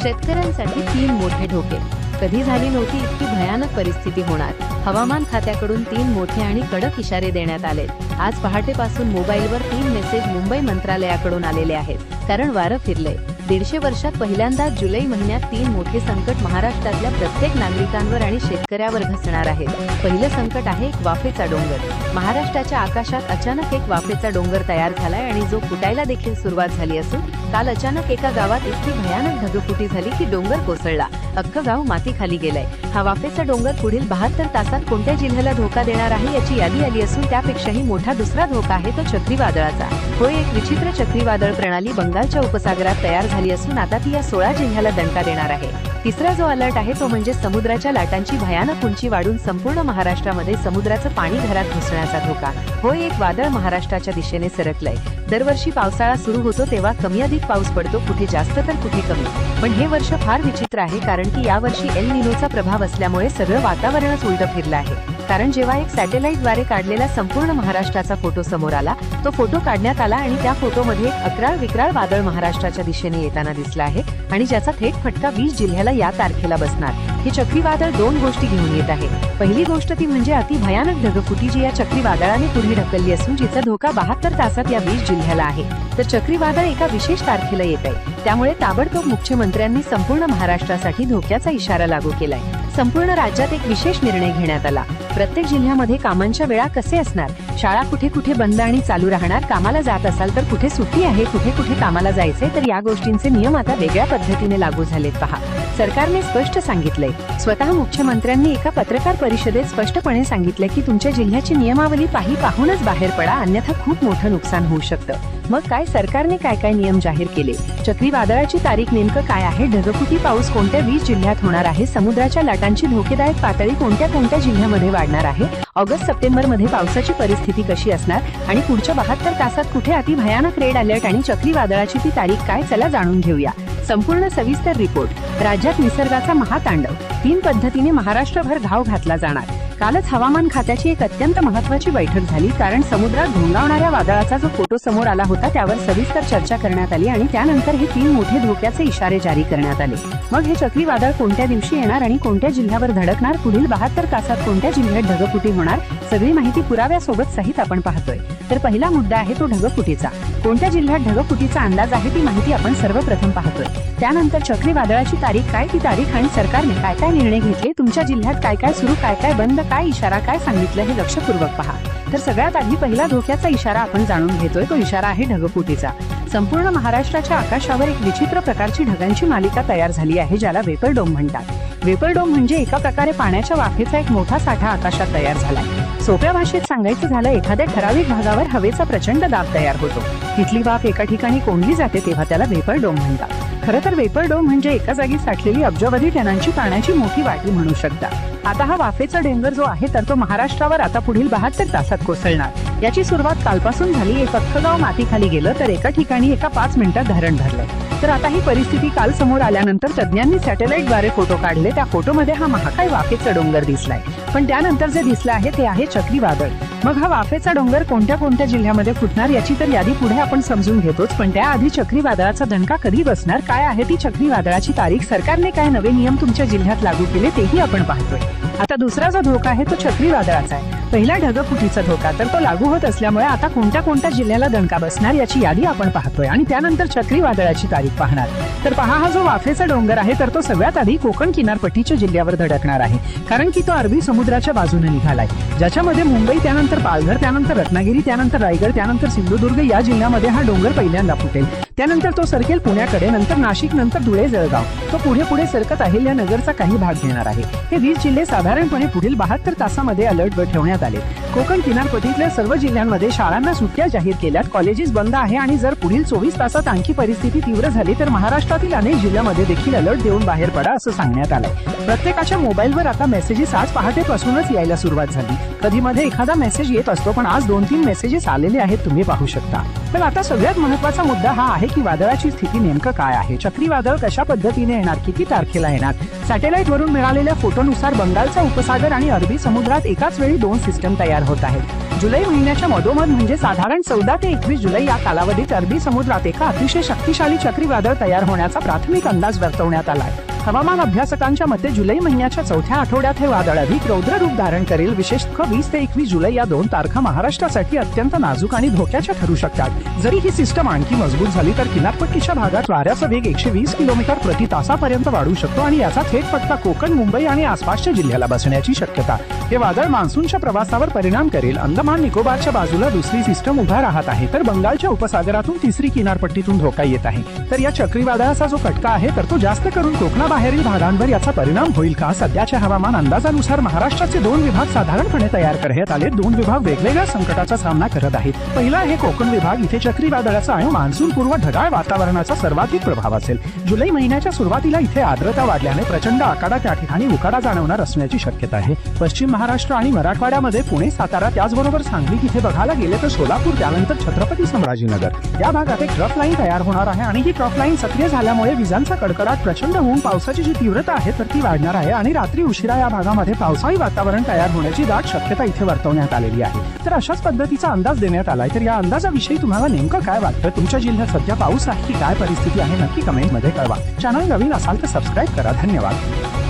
शेतकऱ्यांसाठी 3 मोठे धोके. कधी झाली नव्हती इतकी भयानक परिस्थिती होणार. हवामान खात्याकडून 3 मोठे आणि कडक इशारे देण्यात आले. आज पहाटेपासून मोबाईलवर 3 मेसेज मुंबई मंत्रालयाकडून आलेले आहेत. कारण वारं फिरले. 150 वर्षात पहिल्यांदा जुलै महिन्यात 3 मोठे संकट महाराष्ट्रातल्या प्रत्येक नागरिकांवर आणि शेतकऱ्यावर घसणार आहेत. पहिलं संकट आहे एक वाफेचा डोंगर. महाराष्ट्राच्या आकाशात अचानक एक वाफेचा डोंगर तयार झालाय आणि जो फुटायला देखील सुरुवात झाली असून काल अचानक एका गावात इतकी भयानक ढगफुटी झाली की डोंगर कोसळला. अख्खं गाव मातीखाली गेलंय. हा वाफेचा डोंगर पुढील 72 तासात कोणत्या जिल्ह्याला धोका देणार आहे याची यादी आली असून त्यापेक्षाही मोठा दुसरा धोका आहे तो चक्रीवादळाचा. होय, एक विचित्र चक्रीवादळ प्रणाली बंगालच्या उपसागरात तयार झाली असून आता ती या 16 जिल्ह्याला दणका देणार आहे. तिसरा जो अलर्ट आहे तो म्हणजे समुद्राच्या लाटांची भयानक उंची वाढून संपूर्ण महाराष्ट्रामध्ये समुद्राचं पाणी घरात घुसण्याचा धोका. होय, एक वादळ महाराष्ट्राच्या दिशेने सरकलंय. दरवर्षी पावसाळा सुरू होतो तेव्हा कमी अधिक पाऊस पडतो, कुठे जास्त तर कुठे कमी. पण हे वर्ष फार विचित्र आहे कारण की यावर्षी एल निनोचा प्रभाव असल्यामुळे सगळं वातावरणच उलटं फिरलं आहे. कारण जेव्हा एक सॅटेलाइटद्वारे काढलेला संपूर्ण महाराष्ट्राचा फोटो समोर आला, तो फोटो काढण्यात आला आणि त्या फोटोमध्ये एक अक्राळ विक्राळ वादळ महाराष्ट्राच्या दिशेने येताना दिसलं आहे आणि ज्याचा थेट फटका 20 जिल्ह्याला या तारखेला बसणार. हे चक्रीवादळ 2 गोष्टी घेऊन येत आहे. पहिली गोष्ट ती म्हणजे अति भयानक ढगफुटी जी या चक्रीवादळाने पुढे ढकलली असून जिचा धोका 72 तासात या 20 जिल्ह्याला आहे. तर चक्रीवादळ एका विशेष तारखेला येत आहे. त्यामुळे ताबडतोब मुख्यमंत्र्यांनी संपूर्ण महाराष्ट्रासाठी धोक्याचा इशारा लागू केलाय. संपूर्ण राज्यात एक विशेष निर्णय घेण्यात आला. प्रत्येक जिल्ह्यामध्ये कामांच्या वेळा कसे असणार, शाळा कुठे कुठे बंद आणि चालू राहणार, कामाला जात असाल तर कुठे सुट्टी आहे, कुठे कुठे कामाला जायचे, तर या गोष्टींचे नियम आता वेगळ्या पद्धतीने लागू झालेत. पहा, सरकारने स्पष्ट सांगितलंय. स्वतः मुख्यमंत्र्यांनी एका पत्रकार परिषदेत स्पष्टपणे सांगितलंय की तुमच्या जिल्ह्याची नियमावली पाहूनच बाहेर पडा, अन्यथा खूप मोठं नुकसान होऊ शकतं. मग काय, सरकारने काय काय नियम जाहीर केले? चक्रीवादळाची तारीख नेमकं काय आहे? ढगफुटी पाऊस कोणत्या 20 जिल्ह्यात होणार आहे? समुद्राच्या लाटांची धोकेदायक पातळी कोणत्या कोणत्या जिल्ह्यामध्ये वाढणार आहे? ऑगस्ट सप्टेंबर मध्ये पावसाची परिस्थिती कशी असणार आणि पुढच्या 72 तासात कुठे अति भयानक रेड अलर्ट आणि चक्रीवादळाची ती तारीख काय? चला जाणून घेऊया संपूर्ण सविस्तर रिपोर्ट. राज्यात निसर्गाचा महातांडव. 3 पद्धतीने महाराष्ट्रभर घाव घातला जाणार. कालच हवामान खात्याची एक अत्यंत महत्त्वाची बैठक झाली कारण समुद्रात घोंगावणाऱ्या वादळाचा जो फोटो समोर आला होता त्यावर सविस्तर चर्चा करण्यात आली आणि त्यानंतर हे 3 मोठे धोक्याचे इशारे जारी करण्यात आले. मग हे चक्रीवादळ कोणत्या दिवशी येणार आणि कोणत्या जिल्ह्यावर धडकणार, पुढील 72 तासात कोणत्या जिल्ह्यात ढगफुटी होणार, सगळी माहिती पुराव्यासोबत सहित आपण पाहतोय. तर पहिला मुद्दा आहे तो ढगफुटीचा. कोणत्या जिल्ह्यात ढगफुटीचा अंदाज आहे ती माहिती आपण सर्वप्रथम पाहतोय. त्यानंतर चक्रीवादळाची तारीख काय, ती तारीख आणि सरकारने काय काय निर्णय घेतले, तुमच्या जिल्ह्यात काय काय सुरू, काय काय बंद, काय इशारा, काय सांगितलं हे लक्षपूर्वक पहा. तर सगळ्यात आधी पहिला धोक्याचा इशारा आपण जाणून घेतोय. तो इशारा आहे ढगफुटीचा. संपूर्ण महाराष्ट्राच्या आकाशावर एक विचित्र प्रकारची ढगांची मालिका तयार झाली आहे ज्याला वेपर डोम म्हणतात. वेपर डोम म्हणजे एका प्रकारे पाण्याच्या वाफेचा एक मोठा साठा आकाशात तयार झालाय. सोप्या भाषेत सांगायचं झालं, एखाद्या ठराविक भागावर हवेचा प्रचंड दाब तयार होतो. तिथली वाफ एका ठिकाणी कोंडली जाते तेव्हा त्याला वेपर डोम म्हणतात. खरं तर वेपर डोम म्हणजे एका जागी साठलेली अब्जावधी टनांची पाण्याची मोठी वाटी म्हणू शकता. आता हा वाफेचा डेंगर जो आहे तर तो महाराष्ट्रावर आता पुढील 72 तासात कोसळणार. याची सुरुवात कालपासून झाली. एक अख्खं गाव मातीखाली गेलं तर एका ठिकाणी एका 5 मिनिटात धरण भरलंय. तर आता ही परिस्थिती काल समोर आल्यानंतर तज्ज्ञांनी सॅटेलाइटद्वारे फोटो काढले. त्या फोटोमध्ये हा महाकाय वाफेचा डोंगर दिसलाय. पण त्यानंतर जे दिसलं आहे ते आहे चक्रीवादळ. मग हा वाफेचा डोंगर कोणत्या कोणत्या जिल्ह्यामध्ये फुटणार याची तर यादी पुढे आपण समजून घेतोच, पण त्याआधी चक्रीवादळाचा दणका कधी बसणार, काय आहे ती चक्रीवादळाची तारीख, सरकारने काय नवे नियम तुमच्या जिल्ह्यात लागू केले तेही आपण पाहतोय. आता दुसरा जो धोका आहे तो चक्रीवादळाचा आहे. पहिला ढगफुटीचा धोका तर तो लागू होत असल्यामुळे आता कोणत्या कोणत्या जिल्ह्याला दणका बसणार याची यादी आपण पाहतोय आणि त्यानंतर चक्रीवादळाची तारीख पाहणार. तर पहा, हा जो वाफेचा डोंगर आहे तर तो सगळ्यात आधी कोकण किनारपट्टीच्या जिल्ह्यावर धडकणार आहे कारण की तो अरबी समुद्राच्या बाजूने निघालाय, ज्याच्यामध्ये मुंबई, त्यानंतर पालघर, त्यानंतर रत्नागिरी, त्यानंतर रायगड, त्यानंतर सिंधुदुर्ग या जिल्ह्यामध्ये हा डोंगर पहिल्यांदा फुटेल. त्यानंतर तो सरकेल पुण्याकडे, नंतर नाशिक, नंतर धुळे, जळगाव. तो पुढे पुढे सरकत अहिल्यानगरचा काही भाग घेणार आहे. हे 20 जिल्हे साधारणपणे पुढील 72 तासामध्ये अलर्टवर ठेवण्यात आले. कोकण किनारपट्टीतल्या सर्व जिल्ह्यांमध्ये शाळांना सुट्ट्या जाहीर केल्यात, कॉलेजेस बंद आहे आणि जर पुढील 24 तासात आणखी परिस्थिती तीव्र झाली तर महाराष्ट्रातील अनेक जिल्ह्यामध्ये देखील अलर्ट देऊन बाहेर पडा असं सांगण्यात आलंय. प्रत्येकाच्या मोबाईलवर आता मेसेजेस आज पहाटेपासूनच यायला सुरुवात झाली. कधी मध्ये एखादा मेसेज येत असतो पण आज 2-3 मेसेजेस आलेले आहेत, तुम्ही पाहू शकता. पण आता सगळ्यात महत्त्वाचा मुद्दा हा आहे की वादळाची स्थिती नेमकं काय आहे, चक्रीवादळ कशा पद्धतीने येणार, किती तारखेला येणार. सॅटेलाइट वरून मिळालेल्या फोटोनुसार बंगालचा उपसागर आणि अरबी समुद्रात एकाच वेळी 2 सिस्टम तयार होत आहेत. जुलै महिन्याच्या मधोमध म्हणजे साधारण 14 ते 21 जुलै या कालावधीत अरबी समुद्रात एका अतिशय शक्तिशाली चक्रीवादळ तयार होण्याचा प्राथमिक अंदाज वर्तवण्यात आलाय. हवामान अभ्यासकांच्या मते जुलै महिन्याच्या चौथ्या आठवड्यात हे वादळ अधिक रौद्र रूप धारण करेल. विशेषतः 20 ते 21 जुलै या 2 तारखा महाराष्ट्रासाठी अत्यंत नाजूक आणि धोक्याच्या ठरू शकतात. जरी ही सिस्टम आणखी मजबूत झाली तर किनारपट्टीच्या भागात वाऱ्याचा वेग 120 किलोमीटर प्रति तासापर्यंत वाढू शकतो आणि याचा थेट फटका कोकण, मुंबई आणि आसपासच्या जिल्ह्याला बसण्याची शक्यता. हे वादळ मान्सूनच्या प्रवासावर परिणाम करेल. अंदमान निकोबारच्या बाजूला दुसरी सिस्टम उभा राहत आहे तर बंगालच्या उपसागरातून तिसरी किनारपट्टीतून धोका येत आहे. तर या चक्रीवादळाचा जो फटका आहे तर तो जास्त करून कोकणाबाहेरील भागांवर याचा परिणाम होईल का? सध्याच्या हवामान अंदाजानुसार महाराष्ट्राचे 2 विभाग साधारणपणे तयार करण्यात आले. 2 विभाग वेगवेगळ्या संकटाचा सामना करत आहेत. पहिला आहे कोकण विभाग. इथे चक्रीवादळाचा आणि मान्सूनपूर्व ढगाळ वातावरणाचा सर्वाधिक प्रभाव असेल. जुलै महिन्याच्या सुरुवातीला इथे आर्द्रता वाढल्याने प्रचंड आकाडा त्या ठिकाणी उकाडा जाणवणार असण्याची शक्यता आहे. पश्चिम महाराष्ट्र आणि मराठवाड्यामध्ये पुणे, सातारा त्याचबरोबर सांगली इथे बघायला गेले तर सोलापूर, त्यानंतर छत्रपती संभाजीनगर या भागात एक ट्रफ लाईन तयार होणार आहे आणि ही ट्रफ लाईन सक्रिय झाल्यामुळे विजांचा कडकडाट, प्रचंड होऊन पावसाची जी तीव्रता आहे तर ती वाढणार आहे आणि रात्री उशिरा या भागामध्ये पावसाळी वातावरण तयार होण्याची दाट शक्यता इथे वर्तवण्यात आलेली आहे. तर अशाच पद्धतीचा अंदाज देण्यात आलाय. तर या अंदाजाविषयी तुम्हाला नेमकं काय वाटतं? तुमच्या जिल्ह्यात सध्या पाऊस आहे की काय परिस्थिती आहे? नक्की कमेंटमध्ये कळवा. चॅनल नवीन असाल तर सबस्क्राईब करा. धन्यवाद.